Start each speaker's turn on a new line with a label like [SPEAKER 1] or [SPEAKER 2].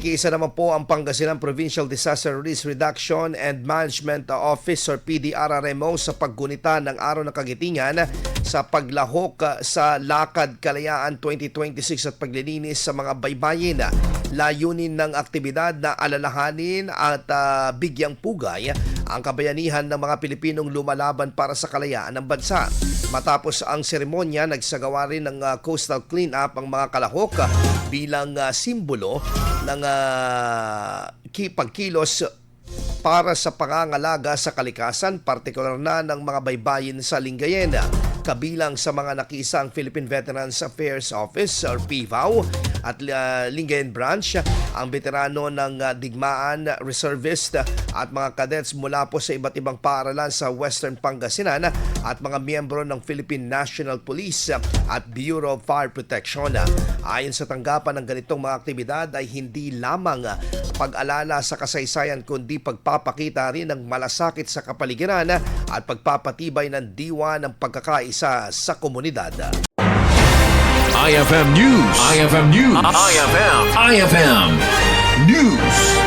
[SPEAKER 1] Kiisa naman po ang Pangasinan Provincial Disaster Risk Reduction and Management Office or PDRRMO sa paggunita ng Araw ng Kagitingan sa paglahok sa Lakad Kalayaan 2026 at paglilinis sa mga baybayin. Layunin ng aktibidad na alalahanin at bigyang pugay ang kabayanihan ng mga Pilipinong lumalaban para sa kalayaan ng bansa. Matapos ang seremonya, nagsagawa rin ng coastal cleanup ang mga kalahok bilang simbolo ng pagkilos para sa pangangalaga sa kalikasan, partikular na ng mga baybayin sa Lingayen. Kabilang sa mga nakisang Philippine Veterans Affairs Office or PVAO at Lingayen Branch, ang veterano ng digmaan, reservist at mga cadets mula po sa iba't ibang paaralan sa Western Pangasinan at mga miyembro ng Philippine National Police at Bureau of Fire Protection. Ayon sa tanggapan ng ganitong mga aktibidad ay hindi lamang pag-alala sa kasaysayan kundi pagpapakita rin ng malasakit sa kapaligiran at pagpapatibay ng diwa ng pagkakaisa sa komunidad.
[SPEAKER 2] IFM News. IFM News. IFM News.